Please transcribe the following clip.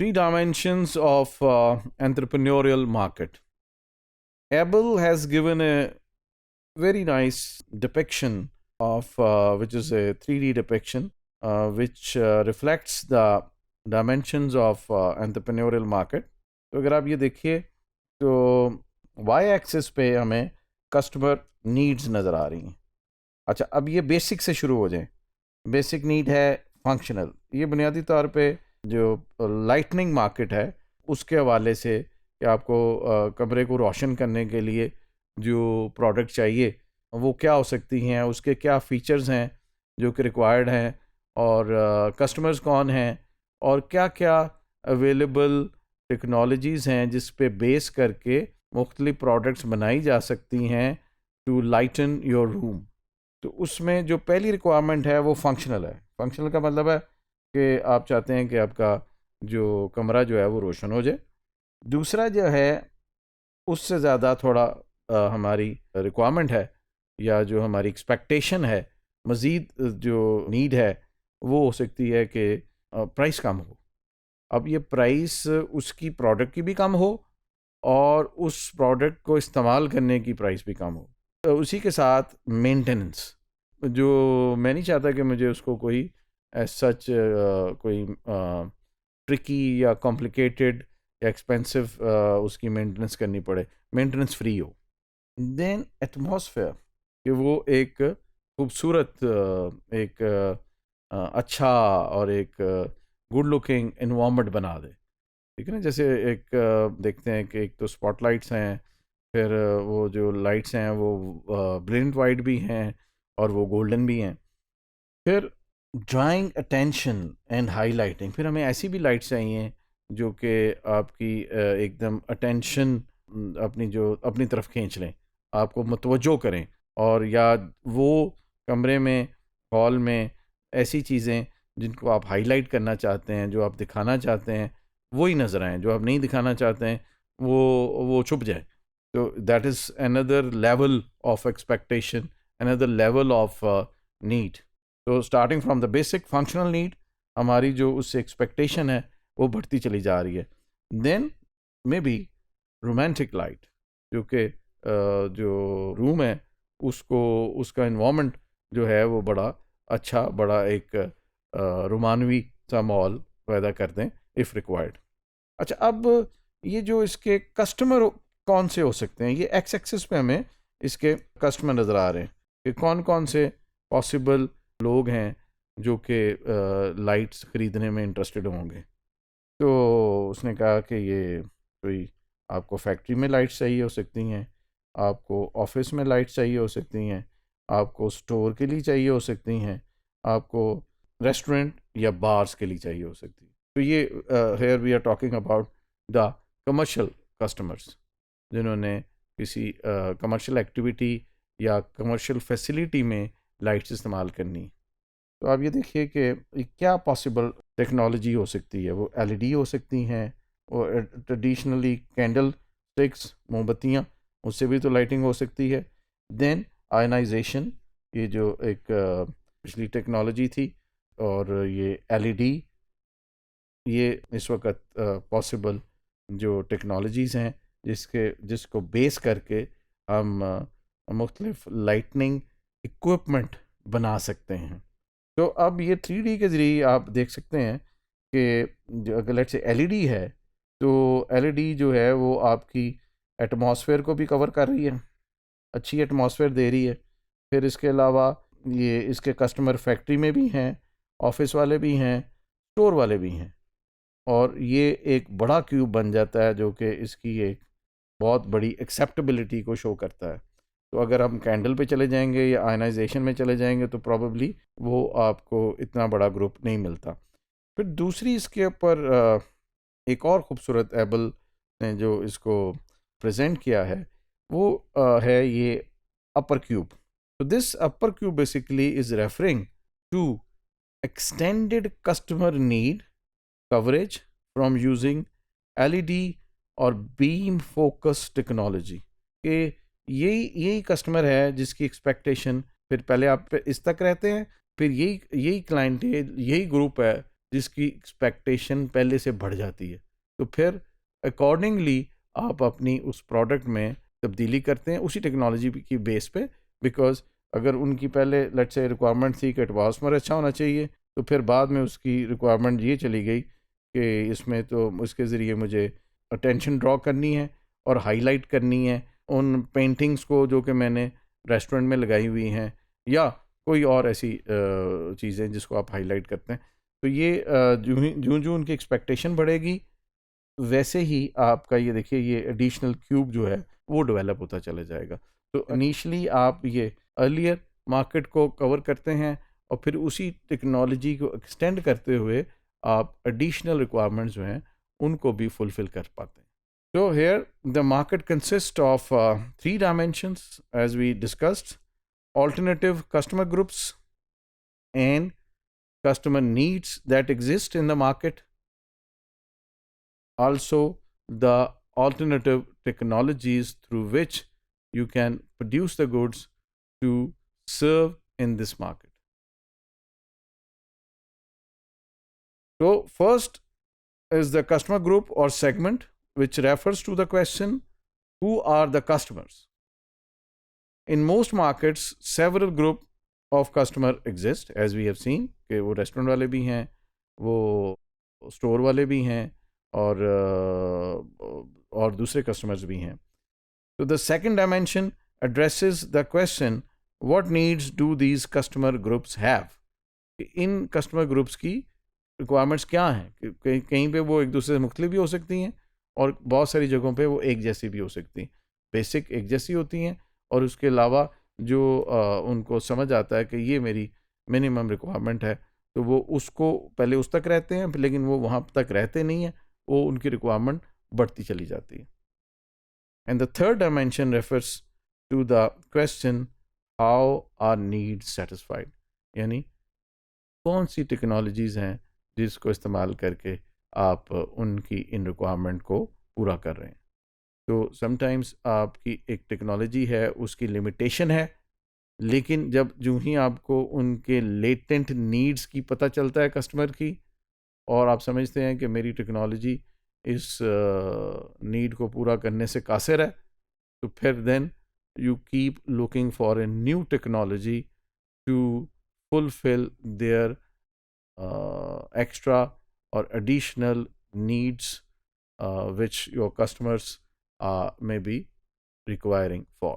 Three dimensions of entrepreneurial market. Abel has given a very nice depiction of which is a 3D depiction which reflects the dimensions of entrepreneurial market. तो अगर आप ये देखिए तो Y axis पे हमें customer needs नज़र आ रही हैं. अच्छा, अब ये बेसिक से शुरू हो जाए. बेसिक नीड है फंक्शनल. ये बुनियादी तौर पे जो लाइटनिंग मार्केट है उसके हवाले से कि आपको कमरे को रोशन करने के लिए जो प्रोडक्ट चाहिए वो क्या हो सकती हैं, उसके क्या फ़ीचर्स हैं जो कि रिक्वायर्ड हैं, और कस्टमर्स कौन हैं, और क्या क्या अवेलेबल टेक्नोलॉजीज़ हैं जिस पे बेस करके मुख्तलिफ प्रोडक्ट्स बनाई जा सकती हैं टू लाइटन योर रूम. तो उसमें जो पहली रिक्वायरमेंट है वो फंक्शनल है. फंक्शनल का मतलब है कि आप चाहते हैं कि आपका जो कमरा जो है वो रोशन हो जाए. दूसरा जो है उससे ज़्यादा थोड़ा हमारी रिक्वायरमेंट है या जो हमारी एक्सपेक्टेशन है, मज़ीद जो नीड है वो हो सकती है कि प्राइस कम हो. अब ये प्राइस उसकी प्रोडक्ट की भी कम हो और उस प्रोडक्ट को इस्तेमाल करने की प्राइस भी कम हो. तो उसी के साथ मेंटेनेंस, जो मैं नहीं चाहता कि मुझे उसको कोई सच कोई ट्रिकी या कॉम्प्लिकेटेड या एक्सपेंसिव उसकी मेंटेनेंस करनी पड़े. मेंटेनेंस फ्री हो. देन एटमॉस्फेयर, कि वो एक खूबसूरत एक अच्छा और एक गुड लुकिंग इन्वायरमेंट बना दे. ठीक है ना. जैसे एक देखते हैं कि एक तो स्पॉटलाइट्स हैं, फिर वो जो लाइट्स हैं वो ब्रिलियंट वाइट भी हैं और वो गोल्डन भी हैं. फिर ड्राइंग अटेंशन एंड हाईलाइटिंग. फिर हमें ऐसी भी लाइट्स चाहिए जो कि आपकी एकदम अटेंशन अपनी तरफ खींच लें, आपको मुतवज्जो करें, और या वो कमरे में, हॉल में ऐसी चीज़ें जिनको आप हाईलाइट करना चाहते हैं, जो आप दिखाना चाहते हैं वही नज़र आएँ, जो आप नहीं दिखाना चाहते हैं वो छुप जाए. तो that is another level of expectation, another level of need. तो starting from the basic functional need, हमारी जो उससे एक्सपेक्टेशन है वो बढ़ती चली जा रही है. Then maybe romantic light, जो कि जो रूम है उसको, उसका इन्वामेंट जो है वो बड़ा अच्छा, बड़ा एक रोमानवी सा माहौल पैदा कर दें इफ़ रिक्वायर्ड. अच्छा, अब ये जो इसके कस्टमर कौन से हो सकते हैं, ये एक्स एक्सिस पे हमें इसके कस्टमर नज़र आ रहे हैं कि कौन कौन से पॉसिबल लोग हैं जो कि लाइट्स ख़रीदने में इंटरेस्टेड होंगे. तो उसने कहा कि ये कोई आपको फैक्ट्री में लाइट्स चाहिए हो सकती हैं, आपको ऑफिस में लाइट्स चाहिए हो सकती हैं, आपको स्टोर के लिए चाहिए हो सकती हैं, आपको रेस्टोरेंट या बार्स के लिए चाहिए हो सकती है. तो ये here we are talking about the commercial customers, जिन्होंने किसी कमर्शियल एक्टिविटी या कमर्शियल फैसिलिटी में लाइट्स इस्तेमाल करनी. तो आप ये देखिए कि क्या पॉसिबल टेक्नोलॉजी हो सकती है. वो एलईडी हो सकती हैं, और ट्रेडिशनली कैंडल स्टिक्स, मोमबत्तियाँ, उससे भी तो लाइटिंग हो सकती है. देन आयनाइजेशन, ये जो एक पिछली टेक्नोलॉजी थी, और ये एलईडी, ये इस वक्त पॉसिबल जो टेक्नोलॉजीज़ हैं जिसको बेस करके हम मुख्तलिफ लाइटनिंग इक्विपमेंट बना सकते हैं. तो अब ये 3D के ज़रिए आप देख सकते हैं कि अगर लेट्स से एलईडी है, तो एलईडी जो है वो आपकी एटमॉस्फेयर को भी कवर कर रही है, अच्छी एटमॉस्फेयर दे रही है. फिर इसके अलावा ये इसके कस्टमर फैक्ट्री में भी हैं, ऑफिस वाले भी हैं, स्टोर वाले भी हैं, और ये एक बड़ा क्यूब बन जाता है जो कि इसकी एक बहुत बड़ी एक्सेप्टेबिलिटी को शो करता है. तो अगर हम कैंडल पे चले जाएंगे या आयनाइजेशन में चले जाएंगे तो प्रॉबेबली वो आपको इतना बड़ा ग्रुप नहीं मिलता. फिर दूसरी इसके ऊपर एक और ख़ूबसूरत एबल ने जो इसको प्रेजेंट किया है वो है ये अपर क्यूब. तो this upper cube basically is referring to extended customer need coverage from using LED और बीम फोकस टेक्नोलॉजी. के यही कस्टमर है जिसकी एक्सपेक्टेशन, फिर पहले आप इस तक रहते हैं, फिर यही क्लाइंट, यही ग्रुप है जिसकी एक्सपेक्टेशन पहले से बढ़ जाती है, तो फिर अकॉर्डिंगली आप अपनी उस प्रोडक्ट में तब्दीली करते हैं उसी टेक्नोलॉजी की बेस पे। बिकॉज अगर उनकी पहले लेट्स से रिक्वायरमेंट थी कि एटमॉस्फेयर अच्छा होना चाहिए, तो फिर बाद में उसकी रिक्वायरमेंट ये चली गई कि इसमें तो उसके ज़रिए मुझे अटेंशन ड्रॉ करनी है और हाईलाइट करनी है उन पेंटिंग्स को जो कि मैंने रेस्टोरेंट में लगाई हुई हैं, या कोई और ऐसी चीज़ें जिसको आप हाईलाइट करते हैं। तो ये जो जो उनकी एक्सपेक्टेशन बढ़ेगी, वैसे ही आपका ये देखिए ये एडिशनल क्यूब जो है वो डेवलप होता चला जाएगा। तो इनिशियली आप ये अर्लियर मार्केट को कवर करते हैं और फिर उसी टेक्नोलॉजी को एक्सटेंड करते हुए आप एडिशनल रिक्वायरमेंट्स जो हैं उनको भी फुलफिल कर पाते हैं। So here the market consists of three dimensions as we discussed: alternative customer groups and customer needs that exist in the market, also the alternative technologies through which you can produce the goods to serve in this market. So first is the customer group or segment, which refers to the question, who are the customers? In most markets several group of customer exist, as we have seen कि वो restaurant वाले भी हैं, वो store वाले भी हैं, और दूसरे कस्टमर्स भी हैं। तो the second dimension addresses the question, what needs do these customer groups have? In customer groups की रिक्वायरमेंट्स क्या हैं? कहीं पे वो एक दूसरे से मुख्तलिफ भी हो सकती हैं और बहुत सारी जगहों पे वो एक जैसी भी हो सकती हैं। बेसिक एक जैसी होती हैं और उसके अलावा जो उनको समझ आता है कि ये मेरी मिनिमम रिक्वायरमेंट है, तो वो उसको पहले उस तक रहते हैं, लेकिन वो वहाँ तक रहते नहीं हैं, वो उनकी रिक्वायरमेंट बढ़ती चली जाती है। And the third dimension refers to the question, how are needs satisfied, यानी कौन सी टेक्नोलॉजीज़ हैं जिसको इस्तेमाल करके आप उनकी इन रिक्वायरमेंट को पूरा कर रहे हैं। तो समटाइम्स आपकी एक टेक्नोलॉजी है, उसकी लिमिटेशन है, लेकिन जब जो ही आपको उनके लेटेंट नीड्स की पता चलता है कस्टमर की, और आप समझते हैं कि मेरी टेक्नोलॉजी इस नीड को पूरा करने से कासिर है, तो फिर then you keep looking for a new technology to fulfill their extra or additional needs which your customers may be requiring for.